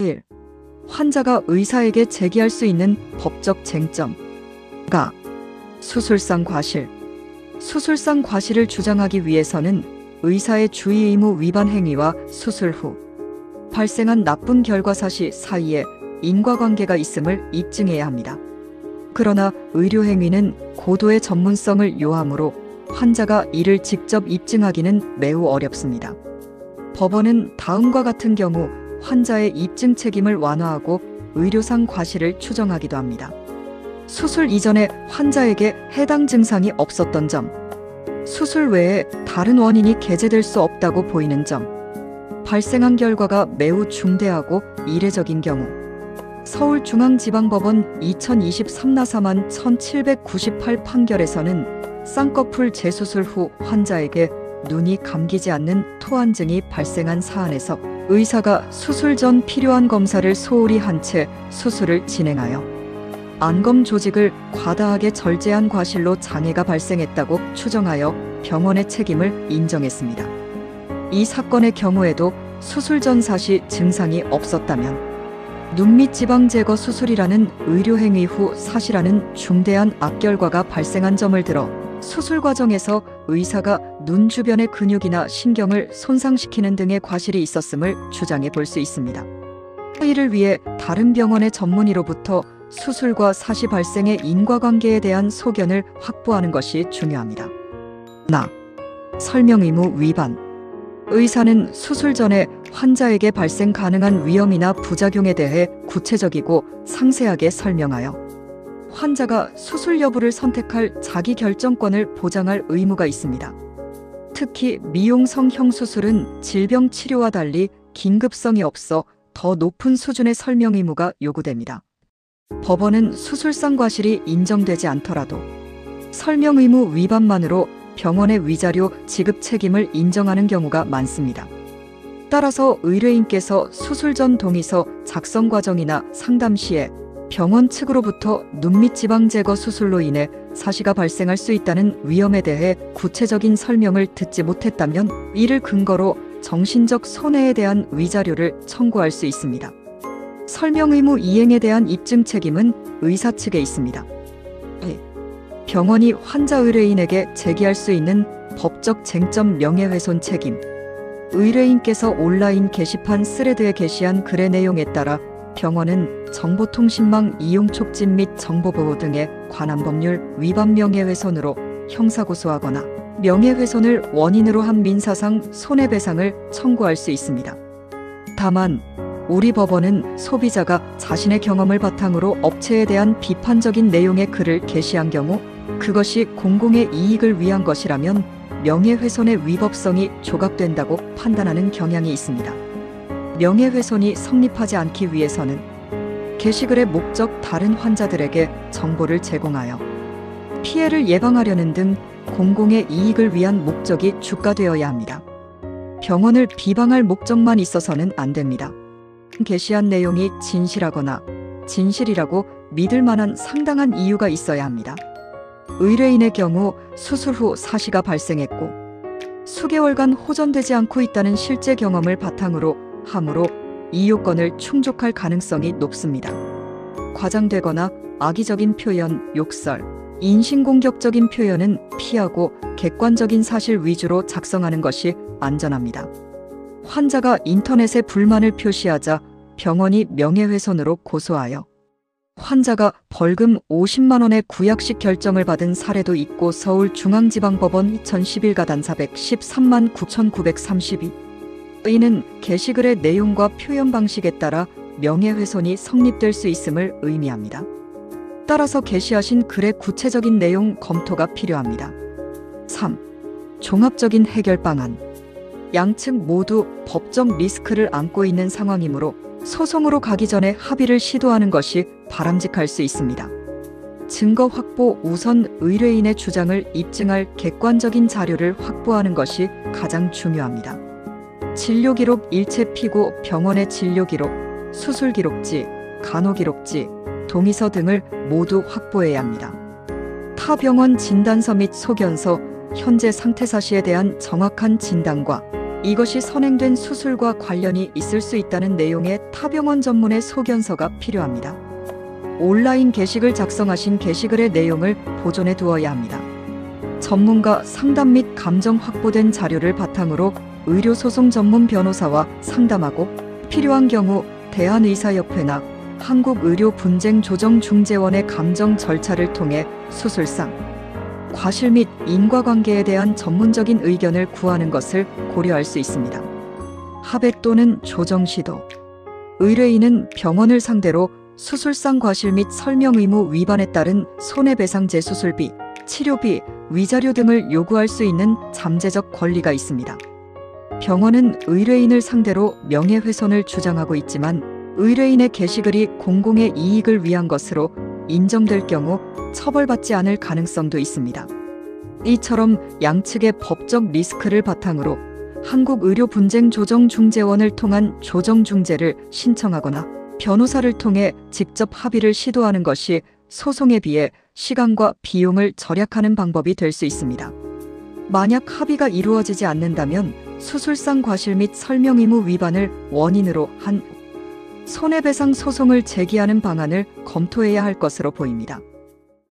1. 환자가 의사에게 제기할 수 있는 법적 쟁점. 가. 수술상 과실. 수술상 과실을 주장하기 위해서는 의사의 주의 의무 위반 행위와 수술 후 발생한 나쁜 결과 사실 사이에 인과관계가 있음을 입증해야 합니다. 그러나 의료 행위는 고도의 전문성을 요하므로 환자가 이를 직접 입증하기는 매우 어렵습니다. 법원은 다음과 같은 경우 환자의 입증 책임을 완화하고 의료상 과실을 추정하기도 합니다. 수술 이전에 환자에게 해당 증상이 없었던 점, 수술 외에 다른 원인이 개재될 수 없다고 보이는 점, 발생한 결과가 매우 중대하고 이례적인 경우. 서울중앙지방법원 2023-4만 1798 판결에서는 쌍꺼풀 재수술 후 환자에게 눈이 감기지 않는 토안증이 발생한 사안에서 의사가 수술 전 필요한 검사를 소홀히 한 채 수술을 진행하여 안검 조직을 과다하게 절제한 과실로 장애가 발생했다고 추정하여 병원의 책임을 인정했습니다. 이 사건의 경우에도 수술 전 사시 증상이 없었다면 눈밑 지방 제거 수술이라는 의료 행위 후 사실하는 중대한 악결과가 발생한 점을 들어 수술 과정에서 의사가 눈 주변의 근육이나 신경을 손상시키는 등의 과실이 있었음을 주장해 볼 수 있습니다. 이를 위해 다른 병원의 전문의로부터 수술과 사시 발생의 인과관계에 대한 소견을 확보하는 것이 중요합니다. 설명 의무 위반. 의사는 수술 전에 환자에게 발생 가능한 위험이나 부작용에 대해 구체적이고 상세하게 설명하여 환자가 수술 여부를 선택할 자기 결정권을 보장할 의무가 있습니다. 특히 미용성형 수술은 질병 치료와 달리 긴급성이 없어 더 높은 수준의 설명 의무가 요구됩니다. 법원은 수술상 과실이 인정되지 않더라도 설명 의무 위반만으로 병원의 위자료 지급 책임을 인정하는 경우가 많습니다. 따라서 의뢰인께서 수술 전 동의서 작성 과정이나 상담 시에 병원 측으로부터 눈밑 지방 제거 수술로 인해 사시가 발생할 수 있다는 위험에 대해 구체적인 설명을 듣지 못했다면 이를 근거로 정신적 손해에 대한 위자료를 청구할 수 있습니다. 설명 의무 이행에 대한 입증 책임은 의사 측에 있습니다. 병원이 환자 의뢰인에게 제기할 수 있는 법적 쟁점 명예훼손 책임. 의뢰인께서 온라인 게시판 스레드에 게시한 글의 내용에 따라 병원은 정보통신망 이용 촉진 및 정보보호 등에 관한 법률 위반 명예훼손으로 형사고소하거나 명예훼손을 원인으로 한 민사상 손해배상을 청구할 수 있습니다. 다만 우리 법원은 소비자가 자신의 경험을 바탕으로 업체에 대한 비판적인 내용의 글을 게시한 경우 그것이 공공의 이익을 위한 것이라면 명예훼손의 위법성이 조각된다고 판단하는 경향이 있습니다. 명예훼손이 성립하지 않기 위해서는 게시글의 목적 다른 환자들에게 정보를 제공하여 피해를 예방하려는 등 공공의 이익을 위한 목적이 주가되어야 합니다. 병원을 비방할 목적만 있어서는 안 됩니다. 게시한 내용이 진실하거나 진실이라고 믿을 만한 상당한 이유가 있어야 합니다. 의뢰인의 경우 수술 후 사시가 발생했고 수개월간 호전되지 않고 있다는 실제 경험을 바탕으로 하므로 이 요건을 충족할 가능성이 높습니다. 과장되거나 악의적인 표현, 욕설, 인신공격적인 표현은 피하고 객관적인 사실 위주로 작성하는 것이 안전합니다. 환자가 인터넷에 불만을 표시하자 병원이 명예훼손으로 고소하여 환자가 벌금 50만 원의 구약식 결정을 받은 사례도 있고 서울중앙지방법원 2011 가단 413만 9,932. 이는 게시글의 내용과 표현 방식에 따라 명예훼손이 성립될 수 있음을 의미합니다. 따라서 게시하신 글의 구체적인 내용 검토가 필요합니다. 3. 종합적인 해결 방안. 양측 모두 법적 리스크를 안고 있는 상황이므로 소송으로 가기 전에 합의를 시도하는 것이 바람직할 수 있습니다. 증거 확보 우선 의뢰인의 주장을 입증할 객관적인 자료를 확보하는 것이 가장 중요합니다. 진료기록 일체 피고 병원의 진료기록, 수술기록지, 간호기록지, 동의서 등을 모두 확보해야 합니다. 타 병원 진단서 및 소견서, 현재 상태 사시에 대한 정확한 진단과 이것이 선행된 수술과 관련이 있을 수 있다는 내용의 타병원 전문의 소견서가 필요합니다. 온라인 게시글 작성하신 게시글의 내용을 보존해 두어야 합니다. 전문가 상담 및 감정 확보된 자료를 바탕으로 의료소송 전문 변호사와 상담하고 필요한 경우 대한의사협회나 한국의료분쟁조정중재원의 감정 절차를 통해 수술상 과실 및 인과관계에 대한 전문적인 의견을 구하는 것을 고려할 수 있습니다. 합의 또는 조정 시도. 의뢰인은 병원을 상대로 수술상 과실 및 설명 의무 위반에 따른 손해배상 재수술비, 치료비, 위자료 등을 요구할 수 있는 잠재적 권리가 있습니다. 병원은 의뢰인을 상대로 명예훼손을 주장하고 있지만 의뢰인의 게시글이 공공의 이익을 위한 것으로 인정될 경우 처벌받지 않을 가능성도 있습니다. 이처럼 양측의 법적 리스크를 바탕으로 한국의료분쟁조정중재원을 통한 조정중재를 신청하거나 변호사를 통해 직접 합의를 시도하는 것이 소송에 비해 시간과 비용을 절약하는 방법이 될 수 있습니다. 만약 합의가 이루어지지 않는다면 수술상 과실 및 설명 의무 위반을 원인으로 한 손해배상 소송을 제기하는 방안을 검토해야 할 것으로 보입니다.